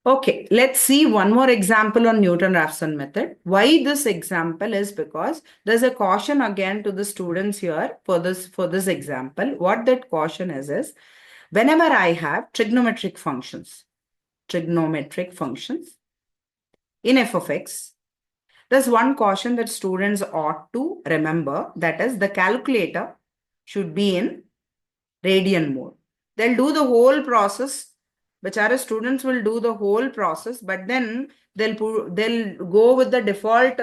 Okay, let's see one more example on Newton-Raphson method. Why this example is because there's a caution again to the students here for this example. What that caution is whenever I have trigonometric functions in f of x, there's one caution that students ought to remember, that is the calculator should be in radian mode. They'll do the whole process. Bichara students will do the whole process, but then they'll go with the default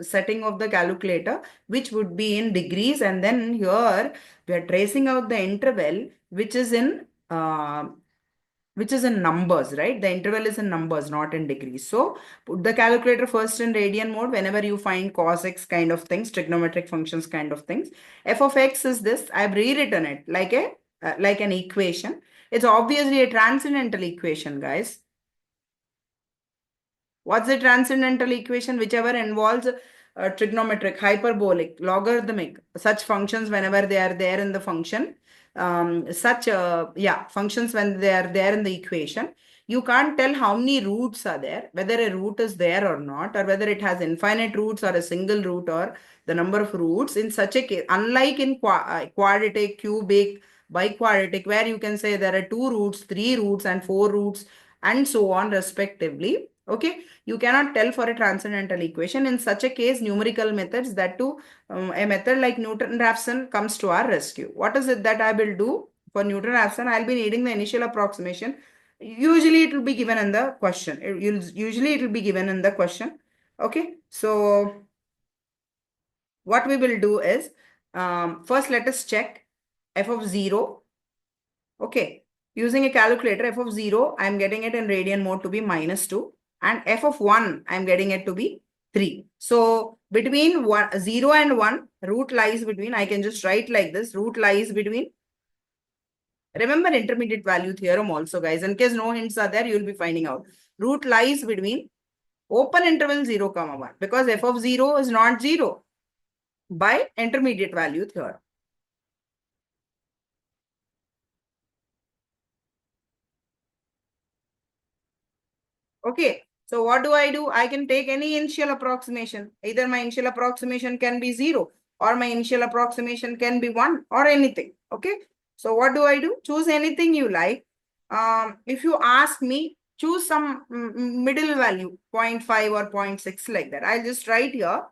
setting of the calculator, which would be in degrees. And then here we are tracing out the interval, which is in numbers, right? The interval is in numbers, not in degrees. So put the calculator first in radian mode whenever you find cos x kind of things, trigonometric functions kind of things. F of x is this. I've rewritten it like an equation. It's obviously a transcendental equation, guys. What's the transcendental equation? Whichever involves trigonometric, hyperbolic, logarithmic, such functions whenever they are there in the function, functions when they are there in the equation. You can't tell how many roots are there, whether a root is there or not, or whether it has infinite roots or a single root or the number of roots. In such a case, unlike in quadratic, cubic, biquadratic, where you can say there are 2 roots, 3 roots, and 4 roots, and so on, respectively. Okay, you cannot tell for a transcendental equation. In such a case, numerical methods, that too, a method like Newton-Raphson comes to our rescue. What is it that I will do for Newton-Raphson? I'll be needing the initial approximation. Usually it will be given in the question. Usually it will be given in the question. Okay, so what we will do is, first let us check f of 0. Okay, using a calculator, f of 0, I'm getting it in radian mode to be -2. And f of 1, I'm getting it to be 3. So between 0 and 1, root lies between, I can just write like this, root lies between. Remember intermediate value theorem also, guys. In case no hints are there, you'll be finding out. Root lies between open interval 0, 1, because f of 0 is not 0 by intermediate value theorem. Okay, so what do? I can take any initial approximation. Either my initial approximation can be 0 or my initial approximation can be 1 or anything. Okay, so what do? Choose anything you like. If you ask me, choose some middle value, 0.5 or 0.6 like that. I'll just write here,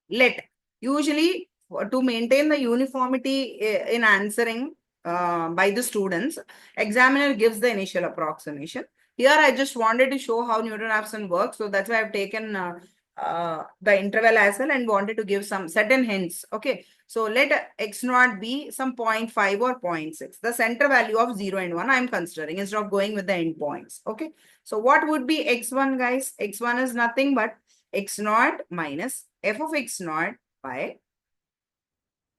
let. Usually to maintain the uniformity in answering by the students, examiner gives the initial approximation. Here, I just wanted to show how Newton-Raphson works. So that's why I've taken the interval as well and wanted to give some certain hints. Okay. So let x naught be some 0.5 or 0.6. The center value of 0 and 1 I'm considering instead of going with the endpoints. Okay. So what would be x1, guys? x1 is nothing but x naught minus f of x naught by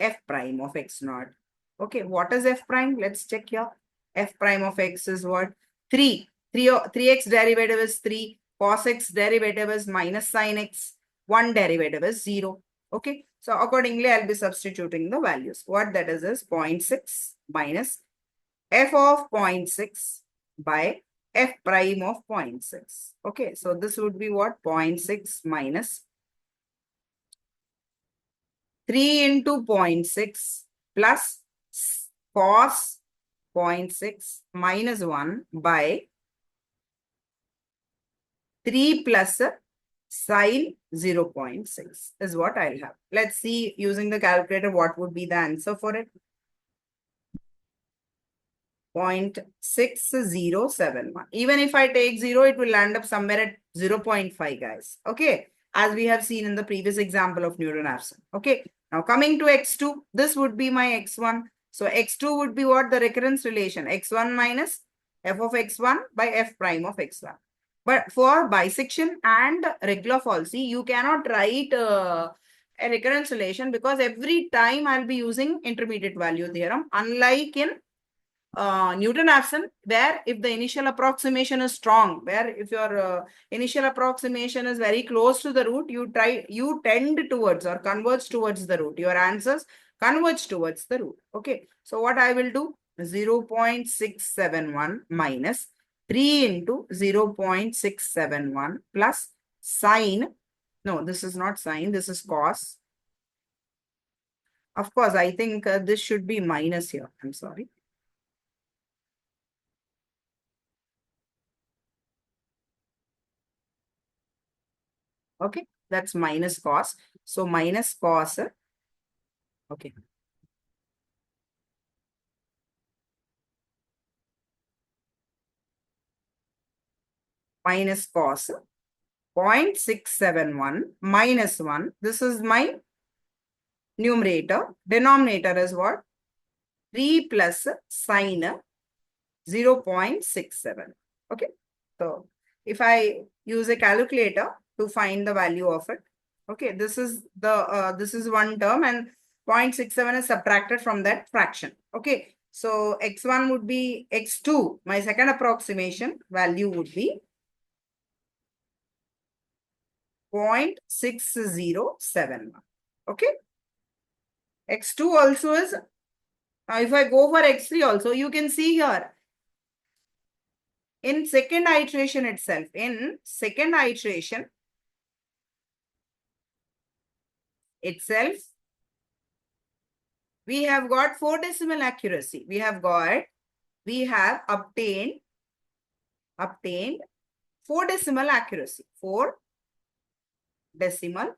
f prime of x naught. Okay. What is f prime? Let's check here. F prime of x is what? 3. 3x derivative is 3. Cos x derivative is minus sin x. 1 derivative is 0. Okay. So accordingly, I'll be substituting the values. What that is 0.6 minus f of 0.6 by f prime of 0.6. Okay. So this would be what? 0.6 minus 3 into 0.6 plus cos 0.6 minus 1 by 3 plus sine 0.6 is what I'll have. Let's see using the calculator what would be the answer for it. 0.6071. Even if I take 0, it will land up somewhere at 0.5, guys. Okay. As we have seen in the previous example of Newton-Raphson. Okay. Now coming to x2, this would be my x1. So x2 would be what? The recurrence relation. x1 minus f of x1 by f prime of x1. But for bisection and regular falsy, you cannot write a recurrence relation because every time I'll be using intermediate value theorem. Unlike in Newton-Raphson, where if the initial approximation is strong, where if your initial approximation is very close to the root, you tend towards or converge towards the root. Your answers converge towards the root. Okay. So what I will do? 0.671 minus 3 into 0.671 plus sine. No, this is not sine. This is cos. Of course, I think this should be minus here. I'm sorry. Okay, that's minus cos. So minus cos. Okay. Minus cos 0.671 minus 1. This is my numerator. Denominator is what? 3 plus sine 0.67. Okay. So if I use a calculator to find the value of it, okay, this is one term and 0.67 is subtracted from that fraction. Okay. So x1 would be x2. My second approximation value would be 0.6071. Okay. X2 also is, if I go for X3 also, you can see here, in second iteration itself, we have got 4 decimal accuracy. We have obtained 4 decimal accuracy. 4 decimal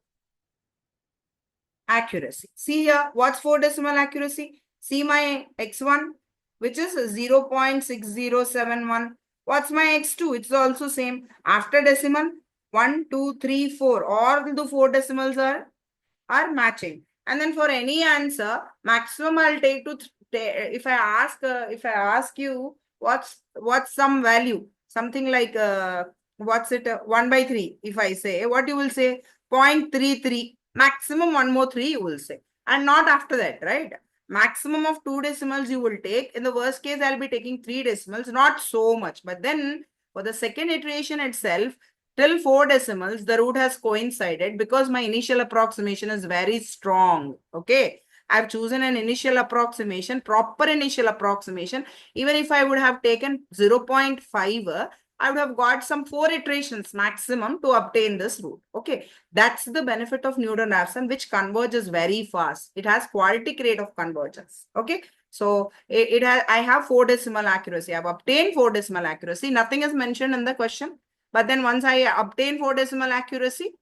accuracy. See here, what's 4 decimal accuracy? See my x1, which is 0.6071. What's my x2? It's also same. After decimal, 1, 2, 3, 4. All the 4 decimals are matching. And then for any answer, maximum I'll take to, if I ask you, what's some value? Something like, what's it? 1 by 3. If I say, what you will say? 0.33. Maximum 1 more 3 you will say. And not after that, right? Maximum of 2 decimals you will take. In the worst case, I'll be taking 3 decimals. Not so much. But then for the second iteration itself, till 4 decimals, the root has coincided because my initial approximation is very strong. Okay. I've chosen an initial approximation, proper initial approximation. Even if I would have taken 0.5, I would have got some 4 iterations maximum to obtain this root. Okay. That's the benefit of Newton-Raphson, which converges very fast. It has quadratic rate of convergence. Okay. So I have 4 decimal accuracy. I've obtained 4 decimal accuracy. Nothing is mentioned in the question. But then once I obtain 4 decimal accuracy,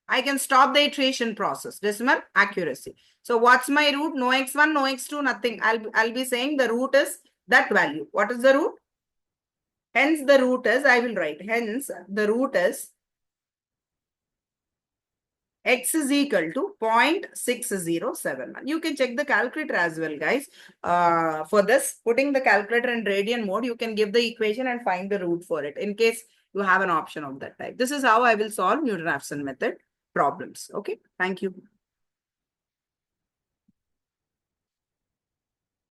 I can stop the iteration process, decimal accuracy. So what's my root? No x1, no x2, nothing. I'll be saying the root is that value. What is the root? Hence the root is, I will write, hence the root is x is equal to 0.6071. You can check the calculator as well, guys. For this, putting the calculator in radian mode, you can give the equation and find the root for it in case you have an option of that type. This is how I will solve Newton-Raphson method problems. Okay, thank you.